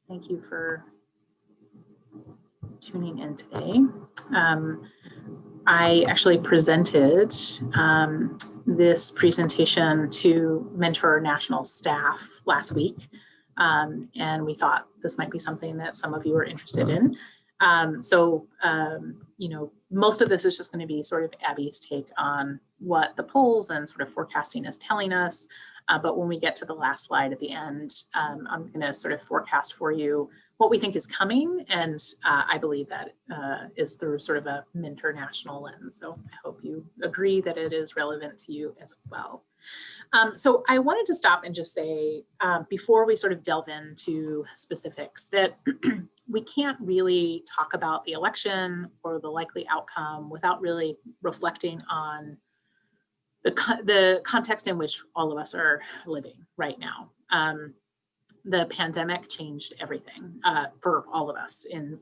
Thank you for tuning in today. I actually presented this presentation to Mentor National staff last week, and we thought this might be something that some of you are interested in. You know, most of this is just going to be sort of Abbie's take on what the polls and sort of forecasting is telling us. But when we get to the last slide at the end, I'm going to sort of forecast for you what we think is coming. And I believe that is through sort of a Mentor National lens. So I hope you agree that it is relevant to you as well. So I wanted to stop and just say, before we sort of delve into specifics, that we can't really talk about the election or the likely outcome without really reflecting on the context in which all of us are living right now. The pandemic changed everything for all of us in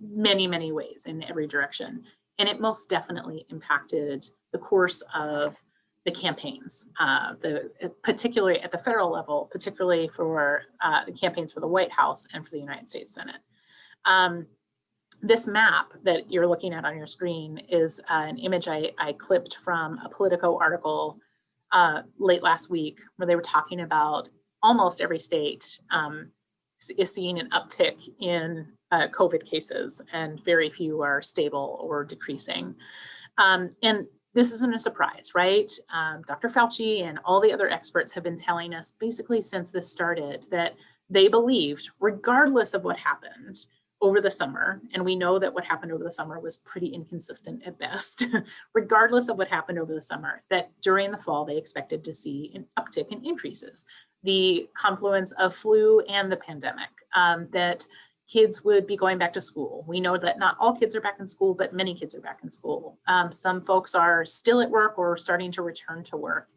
many, many ways in every direction. And it most definitely impacted the course of the campaigns, particularly at the federal level, particularly for the campaigns for the White House and for the United States Senate. This map that you're looking at on your screen is an image I clipped from a Politico article late last week, where they were talking about almost every state is seeing an uptick in COVID cases, and very few are stable or decreasing. And this isn't a surprise, right? Dr. Fauci and all the other experts have been telling us basically since this started that they believed, regardless of what happened over the summer, and we know that what happened over the summer was pretty inconsistent at best, regardless of what happened over the summer, that during the fall, they expected to see an uptick in increases. The confluence of flu and the pandemic, that kids would be going back to school. We know that not all kids are back in school, but many kids are back in school. Some folks are still at work or starting to return to work.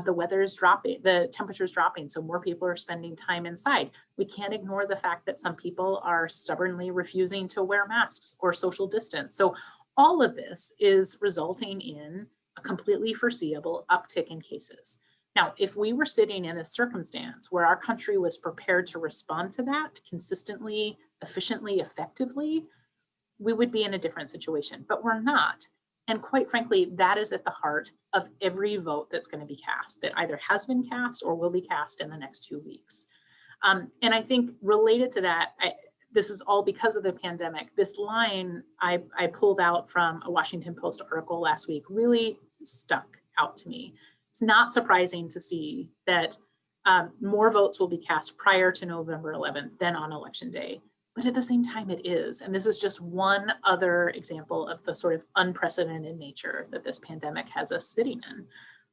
The weather is dropping, the temperature is dropping, so more people are spending time inside. We can't ignore the fact that some people are stubbornly refusing to wear masks or social distance. So all of this is resulting in a completely foreseeable uptick in cases. Now, if we were sitting in a circumstance where our country was prepared to respond to that consistently, efficiently, effectively, we would be in a different situation, but we're not. And quite frankly, that is at the heart of every vote that's going to be cast, that either has been cast or will be cast in the next 2 weeks. And I think related to that, this is all because of the pandemic. This line I pulled out from a Washington Post article last week really stuck out to me. It's not surprising to see that more votes will be cast prior to November 11th than on Election Day. But at the same time, it is. And this is just one other example of the sort of unprecedented nature that this pandemic has us sitting in.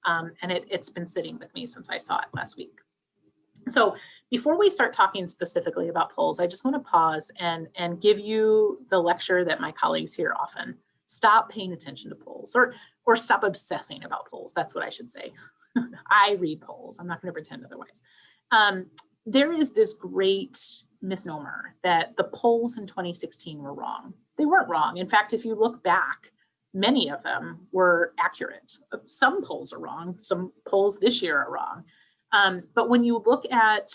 And it's been sitting with me since I saw it last week. So before we start talking specifically about polls, I just want to pause and give you the lecture that my colleagues hear often. Stop paying attention to polls, or stop obsessing about polls. That's what I should say. I read polls. I'm not going to pretend otherwise. There is this great misnomer that the polls in 2016 were wrong. They weren't wrong. In fact, if you look back, many of them were accurate. Some polls are wrong. Some polls this year are wrong. But when you look at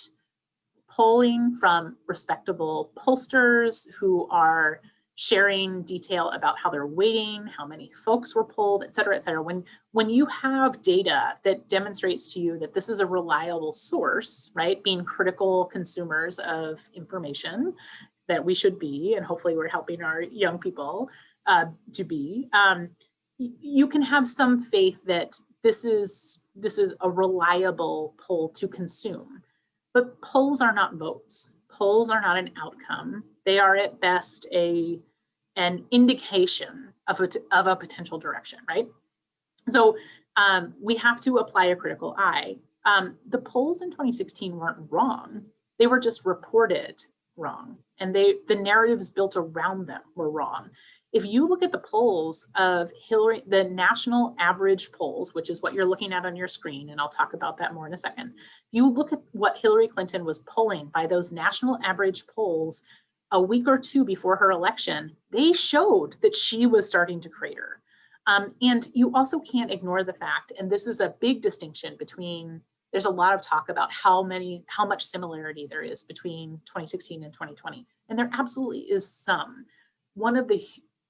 polling from respectable pollsters who are sharing detail about how they're weighting, how many folks were polled, et cetera, et cetera. When you have data that demonstrates to you that this is a reliable source, right, being critical consumers of information that we should be, and hopefully we're helping our young people to be, you can have some faith that this is a reliable poll to consume. But polls are not votes. Polls are not an outcome. They are at best an indication of a potential direction, right? So we have to apply a critical eye. The polls in 2016 weren't wrong. They were just reported wrong. And the narratives built around them were wrong. If you look at the polls of Hillary, the national average polls, which is what you're looking at on your screen, and I'll talk about that more in a second. You look at what Hillary Clinton was polling by those national average polls a week or two before her election, they showed that she was starting to crater. And you also can't ignore the fact, and this is a big distinction between there's a lot of talk about how much similarity there is between 2016 and 2020. And there absolutely is some. One of the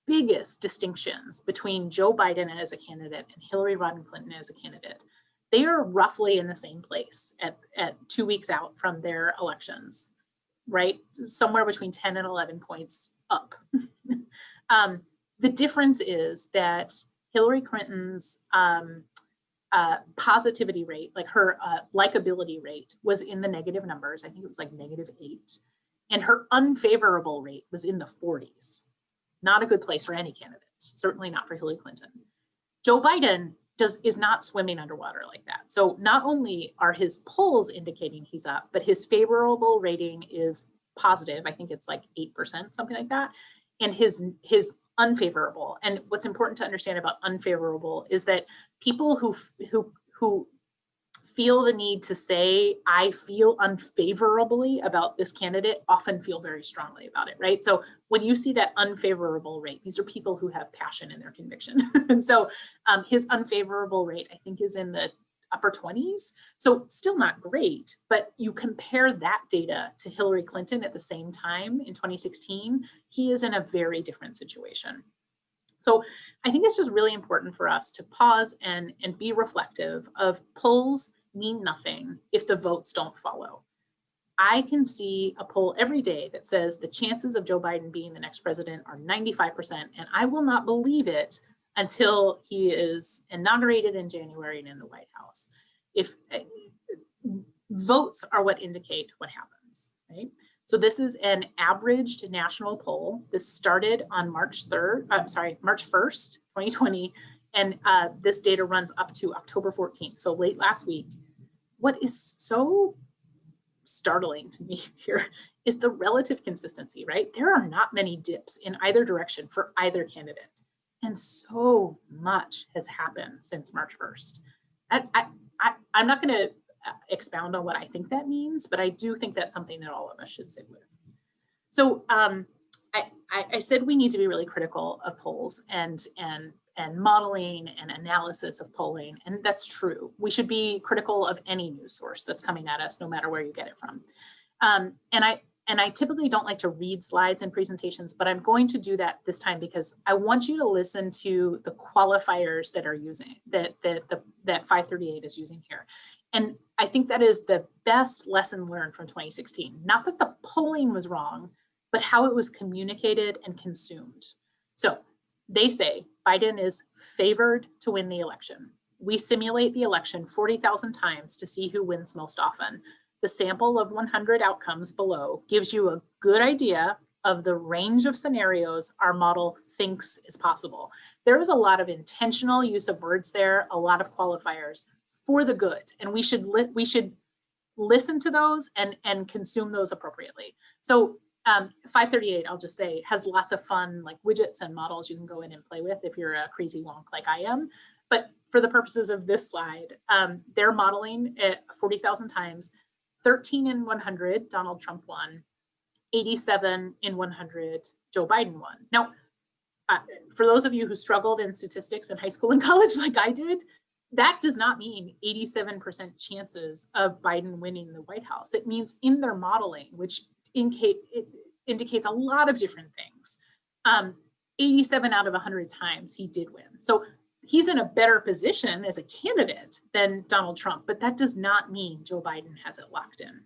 biggest distinctions between Joe Biden as a candidate and Hillary Rodham Clinton as a candidate, they are roughly in the same place at 2 weeks out from their elections, right? Somewhere between 10 and 11 points up. The difference is that Hillary Clinton's positivity rate, like her likability rate, was in the negative numbers. I think it was like -8. And her unfavorable rate was in the 40s. Not a good place for any candidate, certainly not for Hillary Clinton. Joe Biden is not swimming underwater like that. So not only are his polls indicating he's up, but his favorable rating is positive. I think it's like 8%, something like that. And his unfavorable. And what's important to understand about unfavorable is that people who feel the need to say, I feel unfavorably about this candidate, often feel very strongly about it, right? So when you see that unfavorable rate, these are people who have passion in their conviction. And so his unfavorable rate, I think, is in the upper 20s. So still not great, but you compare that data to Hillary Clinton at the same time in 2016, he is in a very different situation. So I think it's just really important for us to pause and be reflective of polls mean nothing if the votes don't follow. I can see a poll every day that says the chances of Joe Biden being the next president are 95%, and I will not believe it until he is inaugurated in January and in the White House. If votes are what indicate what happens, right? So this is an averaged national poll. This started on March 1st, 2020, and this data runs up to October 14th, so late last week. What is so startling to me here is the relative consistency, right? There are not many dips in either direction for either candidate. And so much has happened since March 1st. I'm not going to expound on what I think that means, but I do think that's something that all of us should sit with. So I said we need to be really critical of polls and modeling and analysis of polling, and that's true. We should be critical of any news source that's coming at us, no matter where you get it from. And I typically don't like to read slides in presentations, but I'm going to do that this time because I want you to listen to the qualifiers that are using that 538 is using here. And I think that is the best lesson learned from 2016. Not that the polling was wrong, but how it was communicated and consumed. So they say Biden is favored to win the election. We simulate the election 40,000 times to see who wins most often. The sample of 100 outcomes below gives you a good idea of the range of scenarios our model thinks is possible. There is a lot of intentional use of words there, a lot of qualifiers for the good, and we should listen to those and consume those appropriately. So 538, I'll just say, has lots of fun like widgets and models you can go in and play with if you're a crazy wonk like I am. But for the purposes of this slide, they're modeling it 40,000 times. 13 in 100, Donald Trump won. 87 in 100, Joe Biden won. Now, for those of you who struggled in statistics in high school and college like I did, that does not mean 87% chances of Biden winning the White House. It means in their modeling, which indicates a lot of different things, 87 out of 100 times he did win. So he's in a better position as a candidate than Donald Trump, but that does not mean Joe Biden has it locked in.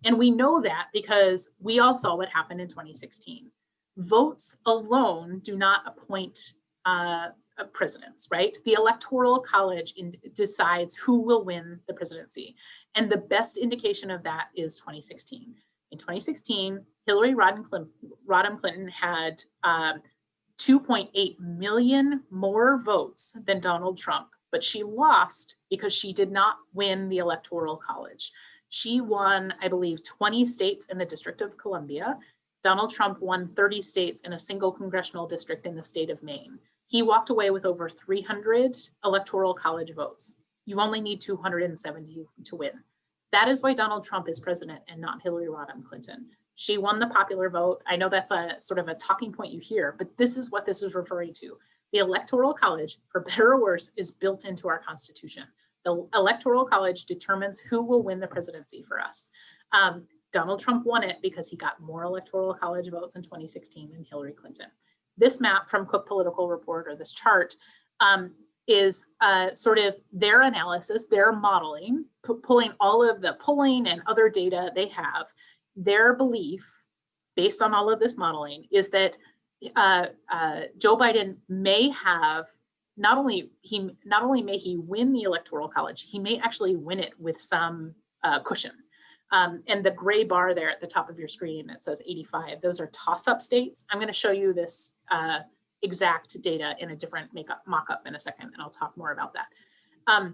And we know that because we all saw what happened in 2016. Votes alone do not appoint presidents, right? The Electoral College decides who will win the presidency. And the best indication of that is 2016. In 2016, Hillary Rodham Clinton had 2.8 million more votes than Donald Trump, but she lost because she did not win the Electoral College. She won, I believe, 20 states in the District of Columbia. Donald Trump won 30 states in a single congressional district in the state of Maine. He walked away with over 300 Electoral College votes. You only need 270 to win. That is why Donald Trump is president and not Hillary Rodham Clinton. She won the popular vote. I know that's a sort of a talking point you hear, but this is what this is referring to. The Electoral College, for better or worse, is built into our Constitution. The Electoral College determines who will win the presidency for us. Donald Trump won it because he got more Electoral College votes in 2016 than Hillary Clinton. This map from Cook Political Report, or this chart, is sort of their analysis, their modeling, pulling all of the polling and other data they have. Their belief, based on all of this modeling, is that Joe Biden may have, not only may he win the Electoral College, he may actually win it with some cushion. And the gray bar there at the top of your screen that says 85, those are toss-up states. I'm going to show you this exact data in a different mock-up in a second, and I'll talk more about that.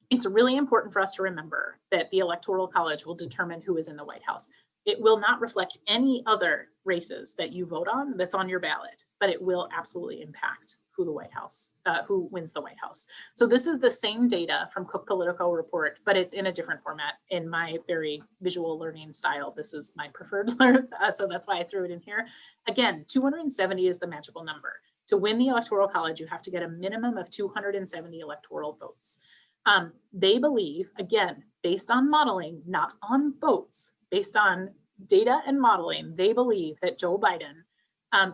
It's really important for us to remember that the Electoral College will determine who is in the White House. It will not reflect any other races that you vote on that's on your ballot, but it will absolutely impact who the White House, who wins the White House. So this is the same data from Cook Political Report, but it's in a different format. In my very visual learning style, this is my preferred so that's why I threw it in here. Again, 270 is the magical number. To win the Electoral College, you have to get a minimum of 270 electoral votes. They believe, again, based on modeling, not on votes, based on data and modeling, they believe that Joe Biden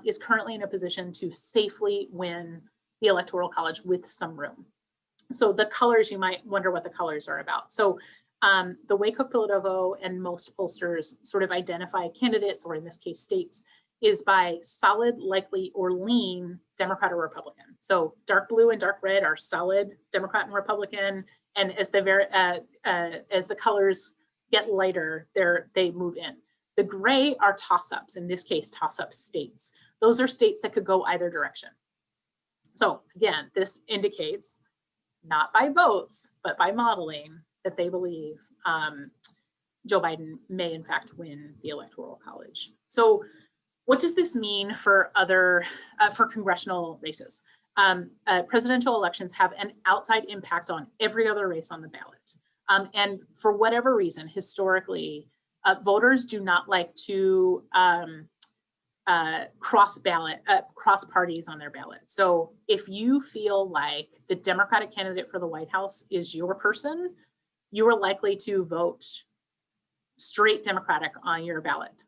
is currently in a position to safely win the Electoral College with some room. So the colors, you might wonder what the colors are about. So the way Cook Politico and most pollsters sort of identify candidates, or in this case states, is by solid, likely, or lean Democrat or Republican. So dark blue and dark red are solid Democrat and Republican, and as the colors get lighter, they move in. The gray are toss-ups, in this case, toss-up states. Those are states that could go either direction. So again, this indicates, not by votes, but by modeling, that they believe Joe Biden may in fact win the Electoral College. So what does this mean for for congressional races? Presidential elections have an outside impact on every other race on the ballot. And for whatever reason, historically, voters do not like to cross parties on their ballot. So if you feel like the Democratic candidate for the White House is your person, you are likely to vote straight Democratic on your ballot.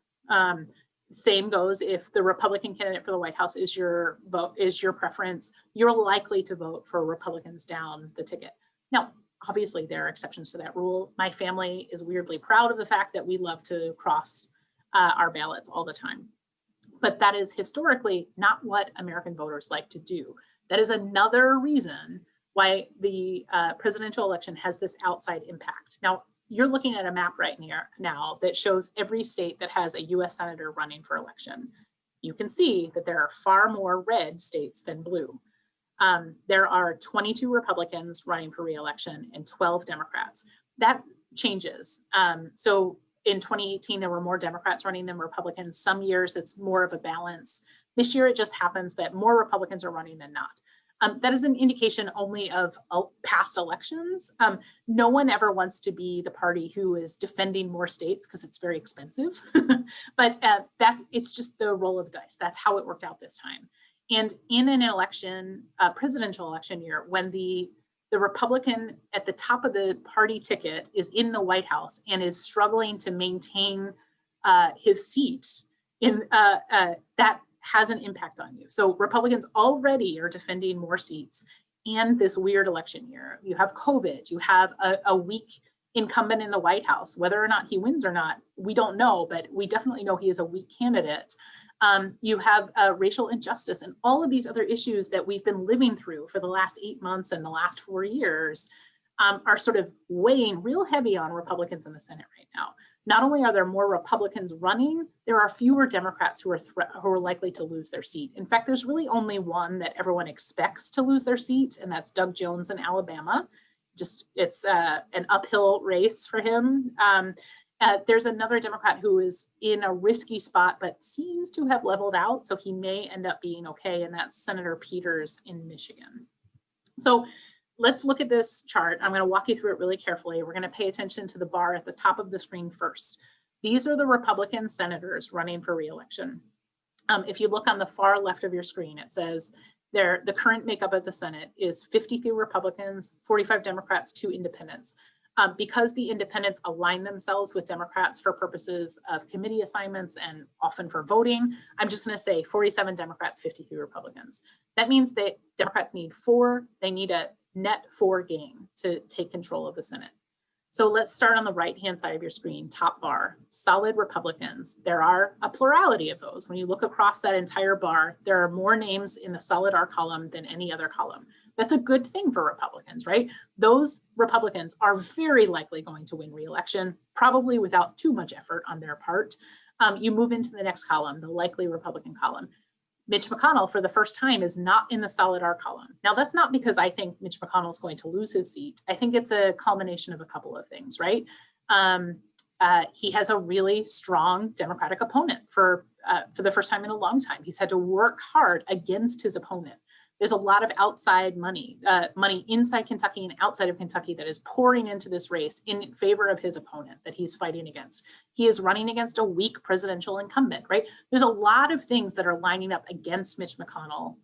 Same goes if the Republican candidate for the White House is your preference, you're likely to vote for Republicans down the ticket. Now, obviously, there are exceptions to that rule. My family is weirdly proud of the fact that we love to cross our ballots all the time. But that is historically not what American voters like to do. That is another reason why the presidential election has this outside impact. Now, you're looking at a map right now that shows every state that has a US senator running for election. You can see that there are far more red states than blue. There are 22 Republicans running for re-election and 12 Democrats. That changes. So in 2018, there were more Democrats running than Republicans. Some years it's more of a balance. This year, it just happens that more Republicans are running than not. That is an indication only of past elections. No one ever wants to be the party who is defending more states because it's very expensive. But it's just the roll of the dice. That's how it worked out this time. And in an election, presidential election year, when the Republican at the top of the party ticket is in the White House and is struggling to maintain his seat, that has an impact on you. So Republicans already are defending more seats, and this weird election year. You have COVID, you have a weak incumbent in the White House. Whether or not he wins or not, we don't know, but we definitely know he is a weak candidate. You have racial injustice and all of these other issues that we've been living through for the last 8 months and the last 4 years are sort of weighing real heavy on Republicans in the Senate right now. Not only are there more Republicans running, there are fewer Democrats who are likely to lose their seat. In fact, there's really only one that everyone expects to lose their seat, and that's Doug Jones in Alabama. It's an uphill race for him. There's another Democrat who is in a risky spot, but seems to have leveled out, so he may end up being okay, and that's Senator Peters in Michigan. So let's look at this chart. I'm going to walk you through it really carefully. We're going to pay attention to the bar at the top of the screen first. These are the Republican senators running for re-election. If you look on the far left of your screen, it says The current makeup of the Senate is 53 Republicans, 45 Democrats, 2 independents. Because the independents align themselves with Democrats for purposes of committee assignments and often for voting, I'm just going to say 47 Democrats, 53 Republicans. That means that Democrats need 4. They need a net 4 gain to take control of the Senate. So let's start on the right-hand side of your screen, top bar, solid Republicans. There are a plurality of those. When you look across that entire bar, there are more names in the solid R column than any other column. That's a good thing for Republicans, right? Those Republicans are very likely going to win re-election, probably without too much effort on their part. You move into the next column, the likely Republican column. Mitch McConnell, for the first time, is not in the solid R column. Now, that's not because I think Mitch McConnell is going to lose his seat. I think it's a culmination of a couple of things, right? He has a really strong Democratic opponent for the first time in a long time. He's had to work hard against his opponent. There's a lot of outside money inside Kentucky and outside of Kentucky that is pouring into this race in favor of his opponent that he's fighting against. He is running against a weak presidential incumbent, right? There's a lot of things that are lining up against Mitch McConnell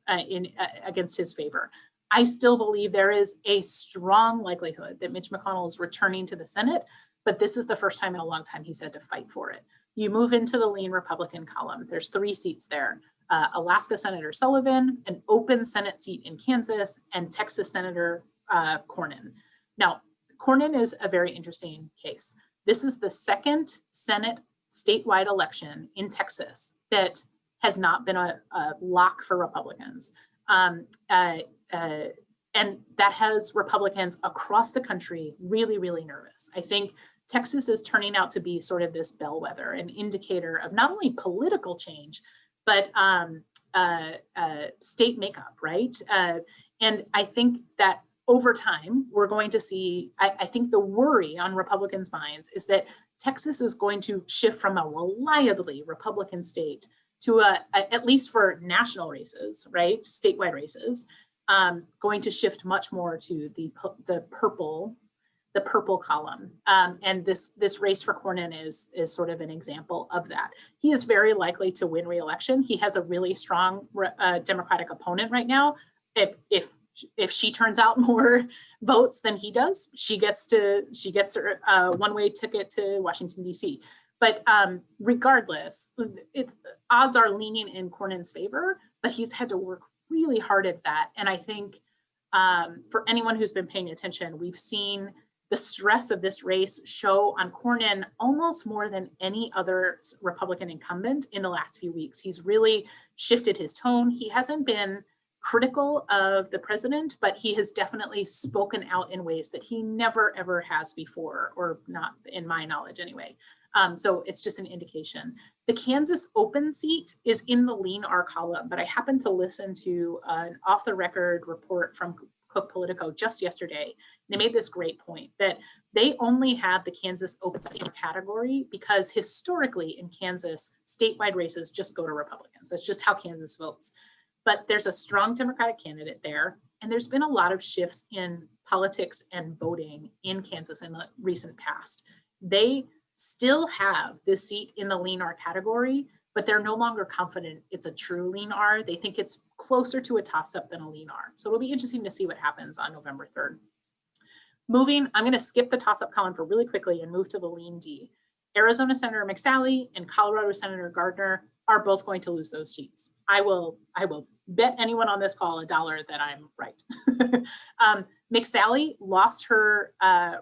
against his favor. I still believe there is a strong likelihood that Mitch McConnell is returning to the Senate, but this is the first time in a long time he's had to fight for it. You move into the lean Republican column. There's 3 seats there. Alaska Senator Sullivan, an open Senate seat in Kansas, and Texas Senator Cornyn. Now, Cornyn is a very interesting case. This is the second Senate statewide election in Texas that has not been a lock for Republicans. And that has Republicans across the country really, really nervous. I think Texas is turning out to be sort of this bellwether, an indicator of not only political change, but state makeup, right? And I think that over time, we're going to see, I think the worry on Republicans' minds is that Texas is going to shift from a reliably Republican state to at least for national races, right? Statewide races, going to shift much more to the purple column. And this race for Cornyn is sort of an example of that. He is very likely to win re-election. He has a really strong Democratic opponent right now. If she turns out more votes than he does, she gets her one-way ticket to Washington, D.C. But regardless, odds are leaning in Cornyn's favor, but he's had to work really hard at that. And I think for anyone who's been paying attention, we've seen the stress of this race show on Cornyn almost more than any other Republican incumbent in the last few weeks. He's really shifted his tone. He hasn't been critical of the president, but he has definitely spoken out in ways that he never, ever has before, or not in my knowledge anyway. So it's just an indication. The Kansas open seat is in the lean R column, but I happened to listen to an off-the-record report from Cook Politico just yesterday. They made this great point that they only have the Kansas open seat category because historically in Kansas, statewide races just go to Republicans. That's just how Kansas votes. But there's a strong Democratic candidate there, and there's been a lot of shifts in politics and voting in Kansas in the recent past. They still have this seat in the lean R category, but they're no longer confident it's a true lean R. They think it's closer to a toss-up than a lean R. So it'll be interesting to see what happens on November 3rd. Moving, I'm going to skip the toss-up column for really quickly and move to the lean D. Arizona Senator McSally and Colorado Senator Gardner are both going to lose those seats. I will bet anyone on this call $1 that I'm right. McSally lost her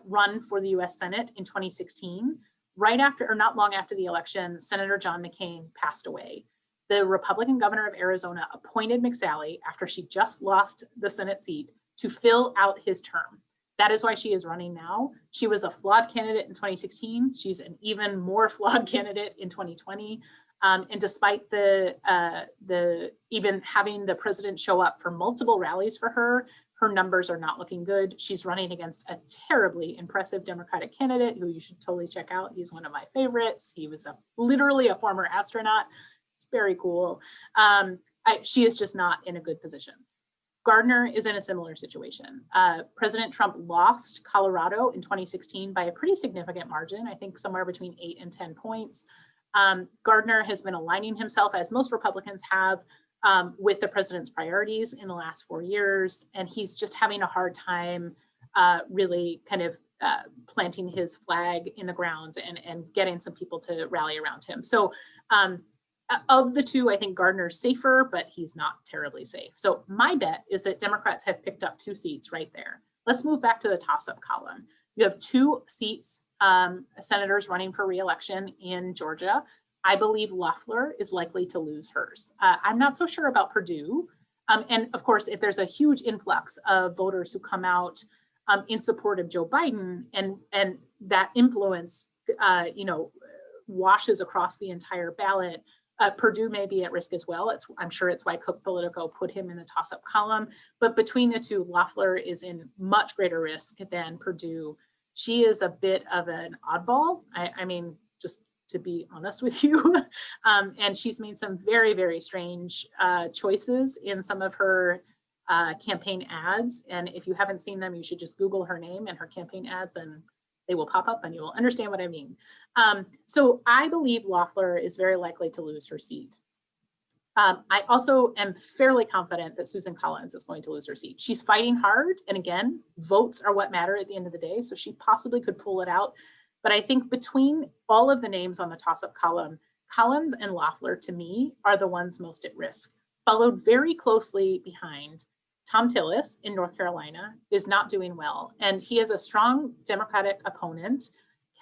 run for the US Senate in 2016. Right after, or not long after the election, Senator John McCain passed away. The Republican governor of Arizona appointed McSally after she just lost the Senate seat to fill out his term. That is why she is running now. She was a flawed candidate in 2016. She's an even more flawed candidate in 2020. And despite the even having the president show up for multiple rallies for her numbers are not looking good. She's running against a terribly impressive Democratic candidate who you should totally check out. He's one of my favorites. He was literally a former astronaut. It's very cool. She is just not in a good position. Gardner is in a similar situation. President Trump lost Colorado in 2016 by a pretty significant margin, I think somewhere between 8 and 10 points. Gardner has been aligning himself, as most Republicans have, with the president's priorities in the last 4 years. And he's just having a hard time really kind of planting his flag in the ground and getting some people to rally around him. So of the two, I think Gardner's safer, but he's not terribly safe. So my bet is that Democrats have picked up 2 seats right there. Let's move back to the toss-up column. You have 2 seats, senators running for re-election in Georgia. I believe Loeffler is likely to lose hers. I'm not so sure about Perdue. And of course, if there's a huge influx of voters who come out in support of Joe Biden, and that influence, washes across the entire ballot, Perdue may be at risk as well. I'm sure it's why Cook Politico put him in the toss-up column. But between the two, Loeffler is in much greater risk than Perdue. She is a bit of an oddball. I mean, just to be honest with you. And she's made some very, very strange choices in some of her campaign ads. And if you haven't seen them, you should just Google her name and her campaign ads, and they will pop up and you will understand what I mean. So I believe Loeffler is very likely to lose her seat. I also am fairly confident that Susan Collins is going to lose her seat. She's fighting hard. And again, votes are what matter at the end of the day. So she possibly could pull it out. But I think between all of the names on the toss-up column, Collins and Loeffler, to me, are the ones most at risk. Followed very closely behind, Tom Tillis in North Carolina is not doing well. And he has a strong Democratic opponent,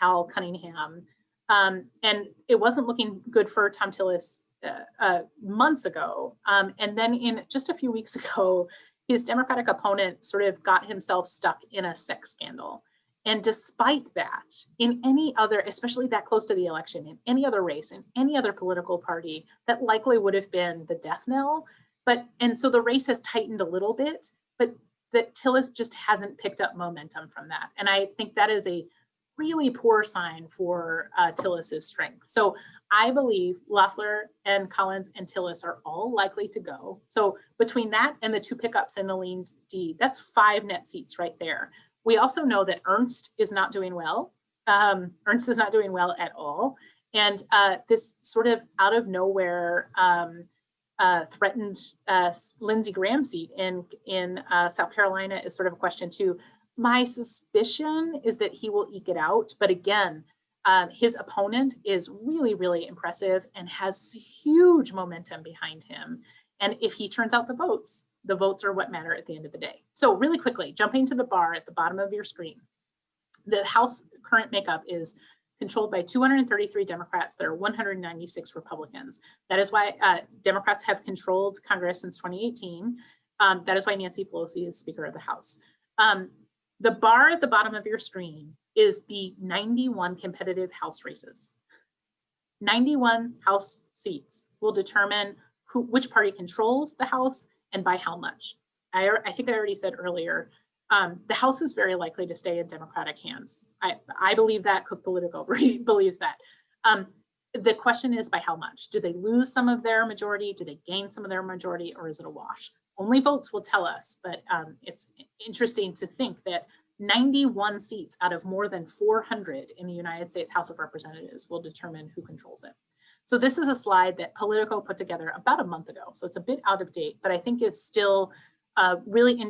Cal Cunningham. And it wasn't looking good for Tom Tillis months ago. And then in just a few weeks ago, his Democratic opponent sort of got himself stuck in a sex scandal. And despite that, in any other, especially that close to the election, in any other race, in any other political party, that likely would have been the death knell. And so the race has tightened a little bit, but that Tillis just hasn't picked up momentum from that. And I think that is a really poor sign for Tillis's strength. So I believe Loeffler and Collins and Tillis are all likely to go. So between that and the 2 pickups in the lean D, that's 5 net seats right there. We also know that Ernst is not doing well. Ernst is not doing well at all. And this sort of out of nowhere threatened Lindsey Graham seat in South Carolina is sort of a question too. My suspicion is that he will eke it out. But again, his opponent is really, really impressive and has huge momentum behind him. And if he turns out the votes are what matter at the end of the day. So really quickly, jumping to the bar at the bottom of your screen, the House current makeup is controlled by 233 Democrats. There are 196 Republicans. That is why Democrats have controlled Congress since 2018. That is why Nancy Pelosi is Speaker of the House. The bar at the bottom of your screen is the 91 competitive House races. 91 House seats will determine which party controls the House and by how much. I think I already said earlier, the House is very likely to stay in Democratic hands. I believe that. Cook Politico believes that. The question is by how much? Do they lose some of their majority? Do they gain some of their majority, or is it a wash? Only votes will tell us, but it's interesting to think that 91 seats out of more than 400 in the United States House of Representatives will determine who controls it. So this is a slide that Politico put together about a month ago. So it's a bit out of date, but I think is still a really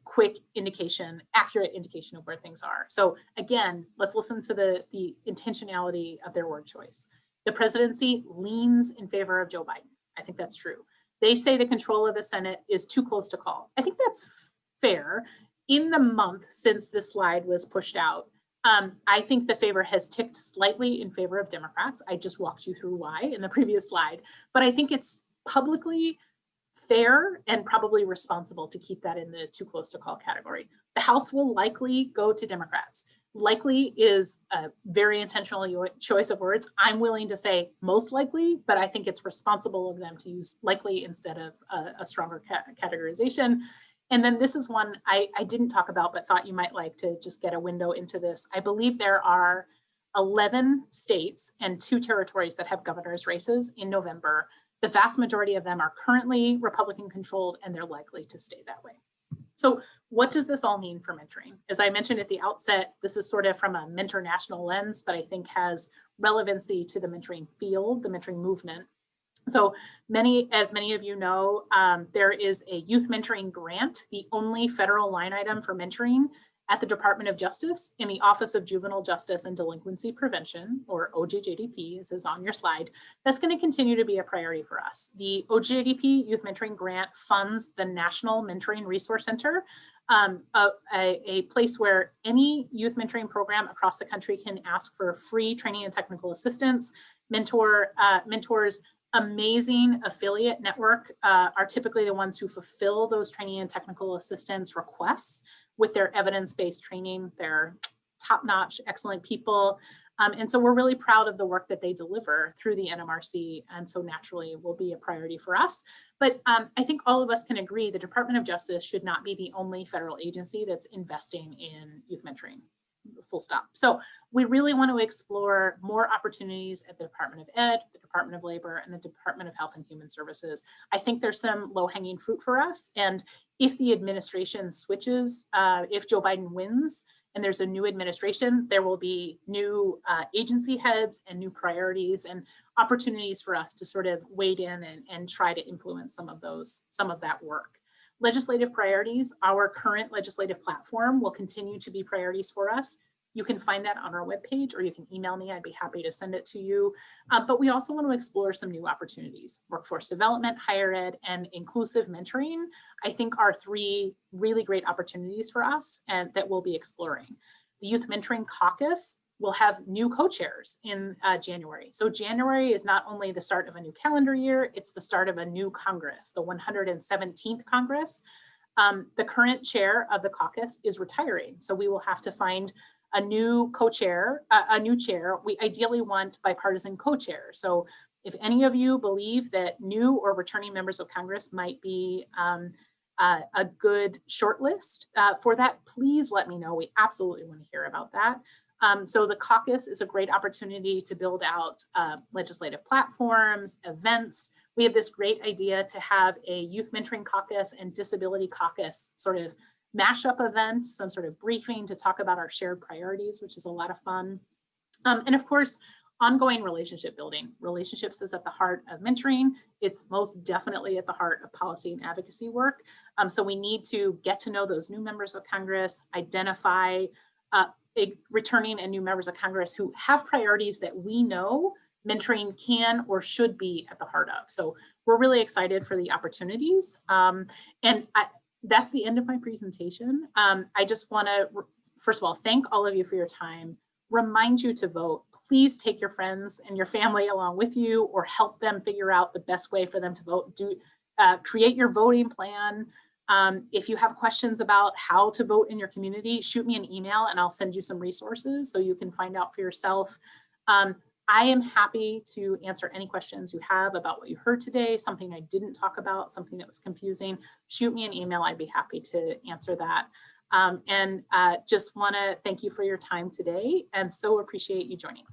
quick indication, accurate indication of where things are. So again, let's listen to the intentionality of their word choice. The presidency leans in favor of Joe Biden. I think that's true. They say the control of the Senate is too close to call. I think that's fair. In the month since this slide was pushed out, I think the favor has ticked slightly in favor of Democrats. I just walked you through why in the previous slide, but I think it's publicly fair and probably responsible to keep that in the too close to call category. The House will likely go to Democrats. Likely is a very intentional choice of words. I'm willing to say most likely, but I think it's responsible of them to use likely instead of a stronger categorization. And then this is one I didn't talk about, but thought you might like to just get a window into this. I believe there are 11 states and 2 territories that have governor's races in November. The vast majority of them are currently Republican controlled, and they're likely to stay that way. So what does this all mean for mentoring? As I mentioned at the outset, this is sort of from a mentor national lens, but I think has relevancy to the mentoring field, the mentoring movement. So as many of you know, there is a youth mentoring grant, the only federal line item for mentoring at the Department of Justice in the Office of Juvenile Justice and Delinquency Prevention, or OJJDP, as is on your slide. That's going to continue to be a priority for us. The OJJDP Youth Mentoring Grant funds the National Mentoring Resource Center, a place where any youth mentoring program across the country can ask for free training and technical assistance. Mentors, amazing affiliate network are typically the ones who fulfill those training and technical assistance requests with their evidence-based training. They're top-notch, excellent people. And so we're really proud of the work that they deliver through the NMRC, and so naturally will be a priority for us. But I think all of us can agree the Department of Justice should not be the only federal agency that's investing in youth mentoring, full stop. So we really want to explore more opportunities at the Department of Ed, the Department of Labor, and the Department of Health and Human Services. I think there's some low-hanging fruit for us, and if the administration switches, if Joe Biden wins, and there's a new administration, there will be new agency heads and new priorities and opportunities for us to sort of wade in and try to influence some of that work. Legislative priorities, our current legislative platform will continue to be priorities for us. You can find that on our webpage, or you can email me. I'd be happy to send it to you. But we also want to explore some new opportunities. Workforce development, higher ed, and inclusive mentoring, I think, are three really great opportunities for us and that we'll be exploring. The Youth Mentoring Caucus will have new co-chairs in January. So January is not only the start of a new calendar year, it's the start of a new Congress, the 117th Congress. The current chair of the caucus is retiring, so we will have to find a new co-chair, a new chair. We ideally want bipartisan co-chairs. So if any of you believe that new or returning members of Congress might be a good shortlist for that, please let me know. We absolutely want to hear about that. So the caucus is a great opportunity to build out legislative platforms, events. We have this great idea to have a youth mentoring caucus and disability caucus sort of mashup event, some sort of briefing to talk about our shared priorities, which is a lot of fun. And of course, ongoing relationship building. Relationships is at the heart of mentoring. It's most definitely at the heart of policy and advocacy work. So we need to get to know those new members of Congress, identify returning and new members of Congress who have priorities that we know mentoring can or should be at the heart of. So we're really excited for the opportunities. That's the end of my presentation. I just want to, first of all, thank all of you for your time, remind you to vote. Please take your friends and your family along with you, or help them figure out the best way for them to vote. Create your voting plan. If you have questions about how to vote in your community, shoot me an email and I'll send you some resources so you can find out for yourself. I am happy to answer any questions you have about what you heard today, something I didn't talk about, something that was confusing. Shoot me an email. I'd be happy to answer that. Just want to thank you for your time today and so appreciate you joining.